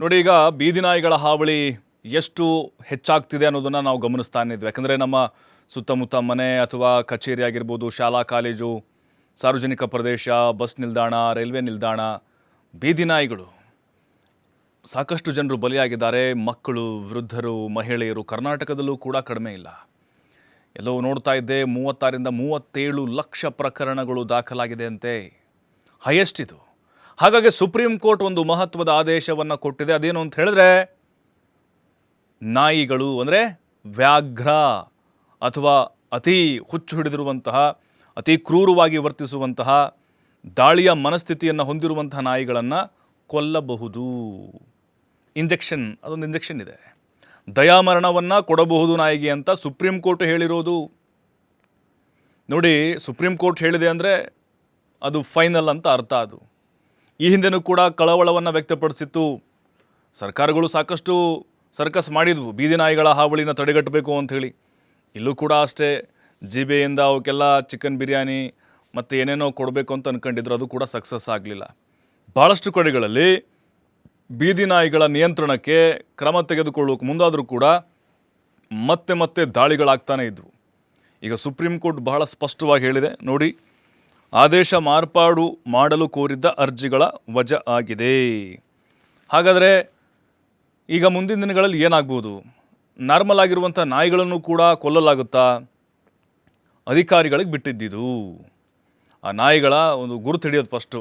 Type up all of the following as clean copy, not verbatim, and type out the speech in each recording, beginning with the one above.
ನೋಡಿ, ಈಗ ಬೀದಿ ನಾಯಿಗಳ ಹಾವಳಿ ಎಷ್ಟು ಹೆಚ್ಚಾಗ್ತಿದೆ ಅನ್ನೋದನ್ನು ನಾವು ಗಮನಿಸ್ತಾನೆ ಇದ್ವಿ. ಯಾಕಂದರೆ ನಮ್ಮ ಸುತ್ತಮುತ್ತ ಮನೆ ಅಥವಾ ಕಚೇರಿ ಆಗಿರ್ಬೋದು, ಶಾಲಾ ಕಾಲೇಜು, ಸಾರ್ವಜನಿಕ ಪ್ರದೇಶ, ಬಸ್ ನಿಲ್ದಾಣ, ರೈಲ್ವೆ ನಿಲ್ದಾಣ, ಬೀದಿ ನಾಯಿಗಳು ಸಾಕಷ್ಟು ಜನರು ಬಲಿಯಾಗಿದ್ದಾರೆ. ಮಕ್ಕಳು, ವೃದ್ಧರು, ಮಹಿಳೆಯರು ಕರ್ನಾಟಕದಲ್ಲೂ ಕೂಡ ಕಡಿಮೆ ಇಲ್ಲ. ಎಲ್ಲೋ ನೋಡ್ತಾ ಇದ್ದೆ 36ರಿಂದ 37 ಲಕ್ಷ ಪ್ರಕರಣಗಳು ದಾಖಲಾಗಿದೆ ಅಂತೆ, ಹೈಯೆಸ್ಟ್ ಇದು. ಹಾಗಾಗಿ ಸುಪ್ರೀಂ ಕೋರ್ಟ್ ಒಂದು ಮಹತ್ವದ ಆದೇಶವನ್ನು ಕೊಟ್ಟಿದೆ. ಅದೇನು ಅಂತ ಹೇಳಿದ್ರೆ, ನಾಯಿಗಳು ಅಂದರೆ ವ್ಯಾಘ್ರ ಅಥವಾ ಅತಿ ಹುಚ್ಚು ಹಿಡಿದಿರುವಂತಹ, ಅತಿ ಕ್ರೂರವಾಗಿ ವರ್ತಿಸುವಂತಹ, ದಾಳಿಯ ಮನಸ್ಥಿತಿಯನ್ನು ಹೊಂದಿರುವಂತಹ ನಾಯಿಗಳನ್ನು ಕೊಲ್ಲಬಹುದು. ಅದೊಂದು ಇಂಜೆಕ್ಷನ್ ಇದೆ. ದಯಾಮರಣವನ್ನು ಕೊಡಬಹುದು ನಾಯಿಗೆ ಅಂತ ಸುಪ್ರೀಂ ಕೋರ್ಟ್ ಹೇಳಿರೋದು. ನೋಡಿ, ಸುಪ್ರೀಂ ಕೋರ್ಟ್ ಹೇಳಿದೆ ಅಂದರೆ ಅದು ಫೈನಲ್ ಅಂತ ಅರ್ಥ. ಅದು ಈ ಹಿಂದೆನೂ ಕೂಡ ಕಳವಳವನ್ನು ವ್ಯಕ್ತಪಡಿಸಿತ್ತು. ಸರ್ಕಾರಗಳು ಸಾಕಷ್ಟು ಸರ್ಕಸ್ ಮಾಡಿದ್ವು ಬೀದಿ ನಾಯಿಗಳ ಹಾವಳಿನ ತಡೆಗಟ್ಟಬೇಕು ಅಂಥೇಳಿ. ಇಲ್ಲೂ ಕೂಡ ಅಷ್ಟೇ, ಜಿಬೆಯಿಂದ ಅವಕ್ಕೆಲ್ಲ ಚಿಕನ್ ಬಿರಿಯಾನಿ ಮತ್ತು ಏನೇನೋ ಕೊಡಬೇಕು ಅಂತ ಅಂದ್ಕೊಂಡಿದ್ರು. ಅದು ಕೂಡ ಸಕ್ಸಸ್ ಆಗಲಿಲ್ಲ. ಭಾಳಷ್ಟು ಕಡೆಗಳಲ್ಲಿ ಬೀದಿ ನಾಯಿಗಳ ನಿಯಂತ್ರಣಕ್ಕೆ ಕ್ರಮ ತೆಗೆದುಕೊಳ್ಳೋಕೆ ಮುಂದಾದರೂ ಕೂಡ ಮತ್ತೆ ದಾಳಿಗಳಾಗ್ತಾನೆ ಇದ್ವು. ಈಗ ಸುಪ್ರೀಂ ಕೋರ್ಟ್ ಬಹಳ ಸ್ಪಷ್ಟವಾಗಿ ಹೇಳಿದೆ ನೋಡಿ, ಆದೇಶ ಮಾರ್ಪಾಡು ಮಾಡಲು ಕೋರಿದ್ದ ಅರ್ಜಿಗಳ ವಜಾ ಆಗಿದೆ. ಹಾಗಾದರೆ ಈಗ ಮುಂದಿನ ದಿನಗಳಲ್ಲಿ ಏನಾಗ್ಬೋದು? ನಾರ್ಮಲ್ ಆಗಿರುವಂಥ ನಾಯಿಗಳನ್ನು ಕೂಡ ಕೊಲ್ಲಲಾಗುತ್ತಾ? ಅಧಿಕಾರಿಗಳಿಗೆ ಬಿಟ್ಟಿದ್ದಿದ್ದು. ಆ ನಾಯಿಗಳ ಒಂದು ಗುರುತು ಹಿಡಿಯೋದು ಫಸ್ಟು.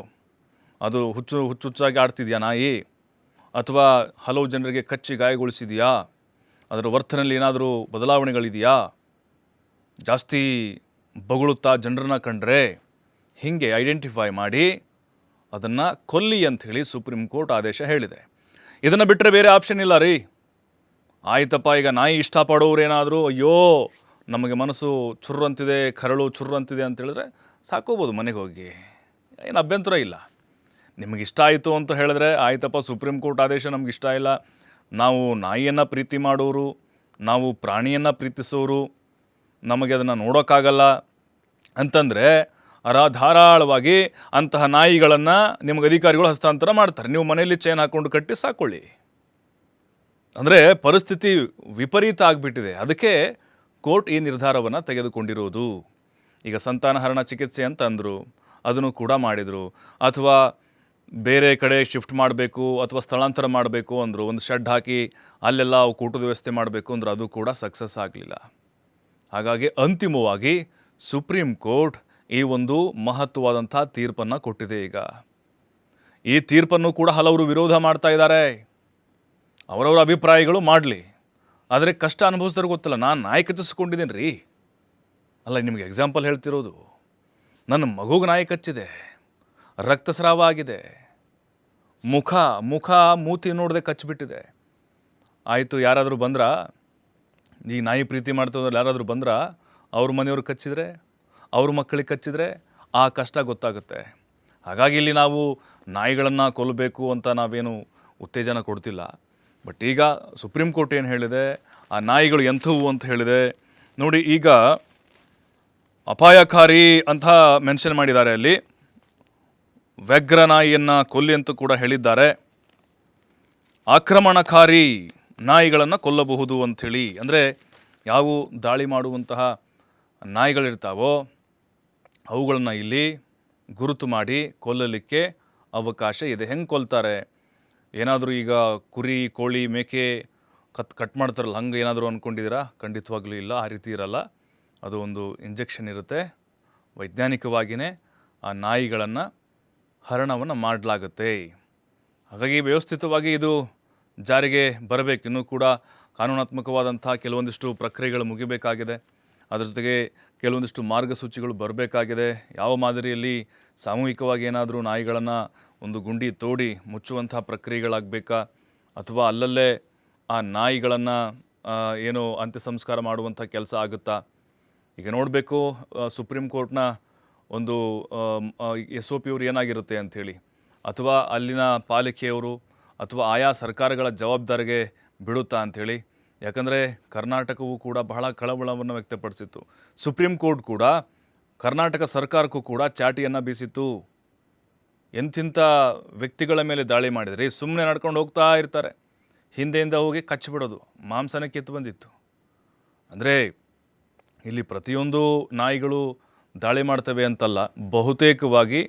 ಅದು ಹುಚ್ಚುಚ್ಚಾಗಿ ಆಡ್ತಿದೆಯಾ ನಾಯಿ, ಅಥವಾ ಹಲವು ಜನರಿಗೆ ಕಚ್ಚಿ ಗಾಯಗೊಳಿಸಿದೆಯಾ, ಅದರ ವರ್ತನೆಯಲ್ಲಿ ಏನಾದರೂ ಬದಲಾವಣೆಗಳಿದೆಯಾ, ಜಾಸ್ತಿ ಬೊಗಳುತ್ತಾ ಜನರನ್ನ ಕಂಡ್ರೆ, ಹೀಗೆ ಐಡೆಂಟಿಫೈ ಮಾಡಿ ಅದನ್ನು ಕೊಲ್ಲಿ ಅಂಥೇಳಿ ಸುಪ್ರೀಂ ಕೋರ್ಟ್ ಆದೇಶ ಹೇಳಿದೆ. ಇದನ್ನು ಬಿಟ್ಟರೆ ಬೇರೆ ಆಪ್ಷನ್ ಇಲ್ಲ ರೀ. ಆಯ್ತಪ್ಪ, ಈಗ ನಾಯಿ ಇಷ್ಟಪಡೋರೇನಾದರೂ ಅಯ್ಯೋ ನಮಗೆ ಮನಸ್ಸು ಚುರ್ರಂತಿದೆ, ಕರಳು ಚುರ್ರಂತಿದೆ ಅಂತ ಹೇಳಿದ್ರೆ ಸಾಕೋಬೋದು ಮನೆಗೆ ಹೋಗಿ, ಏನು ಅಭ್ಯಂತರ ಇಲ್ಲ. ನಿಮಗಿಷ್ಟ ಆಯಿತು ಅಂತ ಹೇಳಿದ್ರೆ ಆಯ್ತಪ್ಪ, ಸುಪ್ರೀಂ ಕೋರ್ಟ್ ಆದೇಶ ನಮ್ಗೆ ಇಷ್ಟ ಇಲ್ಲ, ನಾವು ನಾಯಿಯನ್ನು ಪ್ರೀತಿ ಮಾಡೋರು, ನಾವು ಪ್ರಾಣಿಯನ್ನು ಪ್ರೀತಿಸೋರು, ನಮಗೆ ಅದನ್ನು ನೋಡೋಕ್ಕಾಗಲ್ಲ ಅಂತಂದರೆ ಧಾರಾಳವಾಗಿ ಅಂತಹ ನಾಯಿಗಳನ್ನು ನಿಮಗೆ ಅಧಿಕಾರಿಗಳು ಹಸ್ತಾಂತರ ಮಾಡ್ತಾರೆ. ನೀವು ಮನೆಯಲ್ಲಿ ಚೈನ್ ಹಾಕ್ಕೊಂಡು ಕಟ್ಟಿ ಸಾಕೊಳ್ಳಿ. ಅಂದರೆ ಪರಿಸ್ಥಿತಿ ವಿಪರೀತ ಆಗಿಬಿಟ್ಟಿದೆ. ಅದಕ್ಕೆ ಕೋರ್ಟ್ ಈ ನಿರ್ಧಾರವನ್ನು ತೆಗೆದುಕೊಂಡಿರೋದು. ಈಗ ಸಂತಾನಹರಣ ಚಿಕಿತ್ಸೆ ಅಂತ ಅಂದರು, ಅದನ್ನು ಕೂಡ ಮಾಡಿದರು. ಅಥವಾ ಬೇರೆ ಕಡೆ ಶಿಫ್ಟ್ ಮಾಡಬೇಕು ಅಥವಾ ಸ್ಥಳಾಂತರ ಮಾಡಬೇಕು ಅಂದರು, ಒಂದು ಶೆಡ್ ಹಾಕಿ ಅಲ್ಲೆಲ್ಲ ಊಟದ ವ್ಯವಸ್ಥೆ ಮಾಡಬೇಕು ಅಂದ್ರೆ ಅದು ಕೂಡ ಸಕ್ಸಸ್ ಆಗಲಿಲ್ಲ. ಹಾಗಾಗಿ ಅಂತಿಮವಾಗಿ ಸುಪ್ರೀಂ ಕೋರ್ಟ್ ಈ ಒಂದು ಮಹತ್ವವಾದಂಥ ತೀರ್ಪನ್ನು ಕೊಟ್ಟಿದೆ. ಈಗ ಈ ತೀರ್ಪನ್ನು ಕೂಡ ಹಲವರು ವಿರೋಧ ಮಾಡ್ತಾ ಇದ್ದಾರೆ. ಅವರವರ ಅಭಿಪ್ರಾಯಗಳು ಮಾಡಲಿ, ಆದರೆ ಕಷ್ಟ ಅನುಭವಿಸಿದ್ರೆ ಗೊತ್ತಲ್ಲ. ನಾನು ನಾಯಿ ಕಚ್ಚಿಸ್ಕೊಂಡಿದ್ದೀನಿ ರೀ, ಅಲ್ಲ ನಿಮಗೆ ಎಕ್ಸಾಂಪಲ್ ಹೇಳ್ತಿರೋದು. ನನ್ನ ಮಗುಗೆ ನಾಯಿ ಕಚ್ಚಿದೆ, ರಕ್ತಸ್ರಾವ ಆಗಿದೆ, ಮುಖ ಮೂತಿ ನೋಡದೆ ಕಚ್ಚಿಬಿಟ್ಟಿದೆ. ಆಯಿತು, ಯಾರಾದರೂ ಬಂದ್ರಾ? ಈ ನಾಯಿ ಪ್ರೀತಿ ಮಾಡ್ತಂದ್ರೆ ಯಾರಾದರೂ ಬಂದ್ರಾ? ಅವ್ರ ಮನೆಯವ್ರಿಗೆ ಕಚ್ಚಿದ್ರೆ, ಅವ್ರ ಮಕ್ಕಳಿಗೆ ಕಚ್ಚಿದ್ರೆ ಆ ಕಷ್ಟ ಗೊತ್ತಾಗುತ್ತೆ. ಹಾಗಾಗಿ ಇಲ್ಲಿ ನಾವು ನಾಯಿಗಳನ್ನು ಕೊಲ್ಲಬೇಕು ಅಂತ ನಾವೇನು ಉತ್ತೇಜನ ಕೊಡ್ತಿಲ್ಲ. ಬಟ್ ಈಗ ಸುಪ್ರೀಂ ಕೋರ್ಟ್ ಏನು ಹೇಳಿದೆ, ಆ ನಾಯಿಗಳು ಎಂಥವು ಅಂತ ಹೇಳಿದೆ ನೋಡಿ. ಈಗ ಅಪಾಯಕಾರಿ ಅಂತ ಮೆನ್ಷನ್ ಮಾಡಿದ್ದಾರೆ ಅಲ್ಲಿ. ವ್ಯಗ್ರ ನಾಯಿಯನ್ನು ಕೊಲ್ಲಿ ಅಂತ ಕೂಡ ಹೇಳಿದ್ದಾರೆ. ಆಕ್ರಮಣಕಾರಿ ನಾಯಿಗಳನ್ನು ಕೊಲ್ಲಬಹುದು ಅಂಥೇಳಿ, ಅಂದರೆ ಯಾವ ದಾಳಿ ಮಾಡುವಂತಹ ನಾಯಿಗಳಿರ್ತಾವೋ ಅವುಗಳನ್ನು ಇಲ್ಲಿ ಗುರುತು ಮಾಡಿ ಕೊಲ್ಲಲಿಕ್ಕೆ ಅವಕಾಶ ಇದೆ. ಹೆಂಗೆ ಕೊಲ್ತಾರೆ? ಏನಾದರೂ ಈಗ ಕುರಿ, ಕೋಳಿ, ಮೇಕೆ ಕಟ್ ಮಾಡ್ತಾರಲ್ಲ, ಹಂಗೆ ಏನಾದರೂ ಅಂದ್ಕೊಂಡಿದ್ದೀರಾ? ಖಂಡಿತವಾಗ್ಲೂ ಇಲ್ಲ, ಆ ರೀತಿ ಇರಲ್ಲ. ಅದು ಒಂದು ಇಂಜೆಕ್ಷನ್ ಇರುತ್ತೆ. ವೈಜ್ಞಾನಿಕವಾಗಿಯೇ ಆ ನಾಯಿಗಳನ್ನು ಹರಣವನ್ನು ಮಾಡಲಾಗುತ್ತೆ. ಹಾಗಾಗಿ ವ್ಯವಸ್ಥಿತವಾಗಿ ಇದು ಜಾರಿಗೆ ಬರಬೇಕು. ಇನ್ನೂ ಕೂಡ ಕಾನೂನಾತ್ಮಕವಾದಂಥ ಕೆಲವೊಂದಿಷ್ಟು ಪ್ರಕ್ರಿಯೆಗಳು ಮುಗಿಬೇಕಾಗಿದೆ. ಅದರ ಜೊತೆಗೆ ಕೆಲವೊಂದಿಷ್ಟು ಮಾರ್ಗಸೂಚಿಗಳು ಬರಬೇಕಾಗಿದೆ. ಯಾವ ಮಾದರಿಯಲ್ಲಿ ಸಾಮೂಹಿಕವಾಗಿ ಏನಾದರೂ ನಾಯಿಗಳನ್ನು ಒಂದು ಗುಂಡಿ ತೋಡಿ ಮುಚ್ಚುವಂಥ ಪ್ರಕ್ರಿಯೆಗಳಾಗಬೇಕಾ, ಅಥವಾ ಅಲ್ಲಲ್ಲೇ ಆ ನಾಯಿಗಳನ್ನು ಏನೋ ಅಂತ್ಯ ಸಂಸ್ಕಾರ ಮಾಡುವಂಥ ಕೆಲಸ ಆಗುತ್ತಾ? ಈಗ ನೋಡಬೇಕು ಸುಪ್ರೀಂ ಕೋರ್ಟ್ನ ಒಂದು SOP ಅವರು ಏನಾಗಿರುತ್ತೆ ಅಂಥೇಳಿ, ಅಥವಾ ಅಲ್ಲಿನ ಪಾಲಿಕೆಯವರು ಅಥವಾ ಆಯಾ ಸರ್ಕಾರಗಳ ಜವಾಬ್ದಾರಿಗೆ ಬಿಡುತ್ತಾ ಅಂಥೇಳಿ. ಯಾಕಂದರೆ ಕರ್ನಾಟಕವು ಕೂಡ ಬಹಳ ಕಳವಳವನ್ನು ವ್ಯಕ್ತಪಡಿಸಿತ್ತು. ಸುಪ್ರೀಂ ಕೋರ್ಟ್ ಕೂಡ ಕರ್ನಾಟಕ ಸರ್ಕಾರಕ್ಕೂ ಕೂಡ ಚಾಟಿಯನ್ನು ಬೀಸಿತ್ತು. ಎಂತಿಂಥ ವ್ಯಕ್ತಿಗಳ ಮೇಲೆ ದಾಳಿ ಮಾಡಿದರೆ ಸುಮ್ಮನೆ ನಡ್ಕೊಂಡು ಹೋಗ್ತಾ ಇರ್ತಾರೆ, ಹಿಂದೆಯಿಂದ ಹೋಗಿ ಕಚ್ಚಿಬಿಡೋದು, ಮಾಂಸನೇ ಕಿತ್ತು ಬಂದಿತ್ತು. ಅಂದರೆ ಇಲ್ಲಿ ಪ್ರತಿಯೊಂದು ನಾಯಿಗಳು ದಾಳಿ ಮಾಡ್ತವೆ ಅಂತಲ್ಲ, ಬಹುತೇಕವಾಗಿ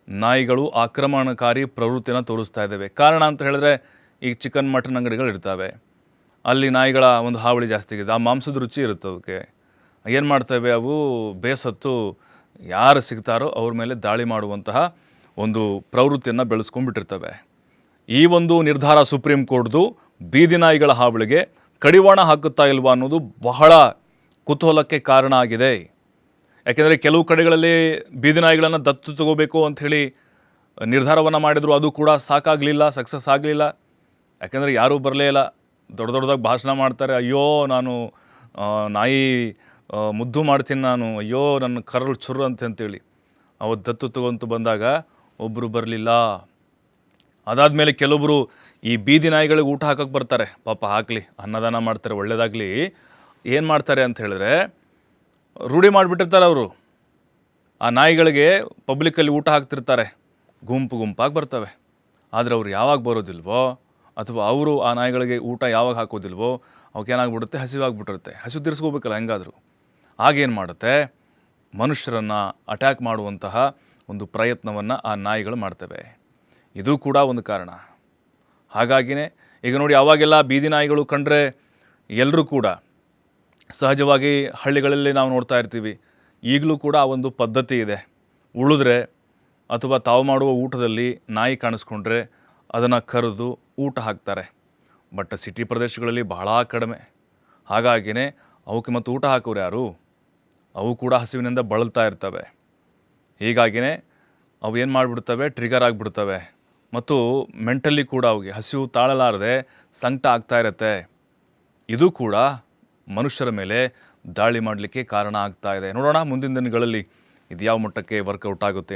ನಾಯಿಗಳು ಆಕ್ರಮಣಕಾರಿ ಪ್ರವೃತ್ತಿನ ತೋರಿಸ್ತಾ ಇದ್ದಾವೆ. ಕಾರಣ ಅಂತ ಹೇಳಿದ್ರೆ ಈಗ ಚಿಕನ್ ಮಟನ್ ಅಂಗಡಿಗಳು ಇರ್ತವೆ, ಅಲ್ಲಿ ನಾಯಿಗಳ ಒಂದು ಹಾವಳಿ ಜಾಸ್ತಿ ಆಗಿದೆ, ಆ ಮಾಂಸದ ರುಚಿ ಇರುತ್ತೆ ಅದಕ್ಕೆ. ಏನು ಮಾಡ್ತವೆ ಅವು, ಬೇಸತ್ತು ಯಾರು ಸಿಗ್ತಾರೋ ಅವ್ರ ಮೇಲೆ ದಾಳಿ ಮಾಡುವಂತಹ ಒಂದು ಪ್ರವೃತ್ತಿಯನ್ನು ಬೆಳೆಸ್ಕೊಂಡ್ಬಿಟ್ಟಿರ್ತವೆ. ಈ ಒಂದು ನಿರ್ಧಾರ ಸುಪ್ರೀಂ ಕೋರ್ಟ್ದು ಬೀದಿ ನಾಯಿಗಳ ಹಾವಳಿಗೆ ಕಡಿವಾಣ ಹಾಕುತ್ತಾ ಇಲ್ವಾ ಅನ್ನೋದು ಬಹಳ ಕುತೂಹಲಕ್ಕೆ ಕಾರಣ ಆಗಿದೆ. ಯಾಕೆಂದರೆ ಕೆಲವು ಕಡೆಗಳಲ್ಲಿ ಬೀದಿ ನಾಯಿಗಳನ್ನು ದತ್ತು ತಗೋಬೇಕು ಅಂಥೇಳಿ ನಿರ್ಧಾರವನ್ನು ಮಾಡಿದ್ರು, ಅದು ಕೂಡ ಸಾಕಾಗಲಿಲ್ಲ, ಸಕ್ಸಸ್ ಆಗಲಿಲ್ಲ. ಯಾಕೆಂದರೆ ಯಾರೂ ಬರಲೇ ಇಲ್ಲ, ದೊಡ್ಡದಾಗಿ ಭಾಷಣ ಮಾಡ್ತಾರೆ, ಅಯ್ಯೋ ನಾನು ನಾಯಿ ಮುದ್ದು ಮಾಡ್ತೀನಿ, ನಾನು ಅಯ್ಯೋ ನನ್ನ ಕರಳು ಚುರು ಅಂತೇಳಿ. ಅವತ್ತು ದತ್ತು ತಗೊಂತು ಬಂದಾಗ ಒಬ್ಬರು ಬರಲಿಲ್ಲ. ಅದಾದಮೇಲೆ ಕೆಲವೊಬ್ಬರು ಈ ಬೀದಿ ನಾಯಿಗಳಿಗೆ ಊಟ ಹಾಕೋಕ್ಕೆ ಬರ್ತಾರೆ, ಪಾಪ ಹಾಕಲಿ, ಅನ್ನದಾನ ಮಾಡ್ತಾರೆ, ಒಳ್ಳೆಯದಾಗಲಿ. ಏನು ಮಾಡ್ತಾರೆ ಅಂತ ಹೇಳಿದ್ರೆ ರೂಢಿ ಮಾಡಿಬಿಟ್ಟಿರ್ತಾರೆ ಅವರು, ಆ ನಾಯಿಗಳಿಗೆ ಪಬ್ಲಿಕ್ಕಲ್ಲಿ ಊಟ ಹಾಕ್ತಿರ್ತಾರೆ, ಗುಂಪಾಗಿ ಬರ್ತವೆ. ಆದರೆ ಅವ್ರು ಯಾವಾಗ ಬರೋದಿಲ್ವೋ ಅಥವಾ ಅವರು ಆ ನಾಯಿಗಳಿಗೆ ಊಟ ಯಾವಾಗ ಹಾಕೋದಿಲ್ವೋ ಅವಕ್ಕೇನಾಗ್ಬಿಡುತ್ತೆ, ಹಸಿವಾಗ್ಬಿಟ್ಟಿರುತ್ತೆ. ಹಸಿವು ತಿರ್ಸ್ಕೋಬೇಕಲ್ಲ ಹೆಂಗಾದರೂ. ಆಗೇನು ಮಾಡುತ್ತೆ, ಮನುಷ್ಯರನ್ನು ಅಟ್ಯಾಕ್ ಮಾಡುವಂತಹ ಒಂದು ಪ್ರಯತ್ನವನ್ನು ಆ ನಾಯಿಗಳು ಮಾಡ್ತವೆ. ಇದು ಕೂಡ ಒಂದು ಕಾರಣ. ಹಾಗಾಗಿಯೇ ಈಗ ನೋಡಿ, ಅವಾಗೆಲ್ಲ ಬೀದಿ ನಾಯಿಗಳು ಕಂಡ್ರೆ ಎಲ್ಲರೂ ಕೂಡ ಸಹಜವಾಗಿ ಹಳ್ಳಿಗಳಲ್ಲಿ ನಾವು ನೋಡ್ತಾ ಇರ್ತೀವಿ, ಈಗಲೂ ಕೂಡ ಆ ಒಂದು ಪದ್ಧತಿ ಇದೆ. ಉಳಿದ್ರೆ ಅಥವಾ ತಾವು ಮಾಡುವ ಊಟದಲ್ಲಿ ನಾಯಿ ಕಾಣಿಸ್ಕೊಂಡ್ರೆ ಅದನ್ನು ಕರೆದು ಊಟ ಹಾಕ್ತಾರೆ. ಬಟ್ ಸಿಟಿ ಪ್ರದೇಶಗಳಲ್ಲಿ ಬಹಳ ಕಡಿಮೆ. ಹಾಗಾಗಿಯೇ ಅವಕ್ಕೆ ಮತ್ತು ಊಟ ಹಾಕೋರು ಯಾರು, ಅವು ಕೂಡ ಹಸಿವಿನಿಂದ ಬಳಲ್ತಾ ಇರ್ತವೆ. ಹೀಗಾಗಿಯೇ ಅವು ಏನು ಮಾಡಿಬಿಡ್ತವೆ, ಟ್ರಿಗರ್ ಆಗಿಬಿಡ್ತವೆ ಮತ್ತು ಮೆಂಟಲಿ ಕೂಡ ಅವಿಗೆ ಹಸಿವು ತಾಳಲಾರದೆ ಸಂಕಟ ಆಗ್ತಾ ಇರುತ್ತೆ. ಇದು ಕೂಡ ಮನುಷ್ಯರ ಮೇಲೆ ದಾಳಿ ಮಾಡಲಿಕ್ಕೆ ಕಾರಣ ಆಗ್ತಾ ಇದೆ. ನೋಡೋಣ ಮುಂದಿನ ದಿನಗಳಲ್ಲಿ ಇದು ಯಾವ ಮಟ್ಟಕ್ಕೆ ವರ್ಕೌಟ್ ಆಗುತ್ತೆ.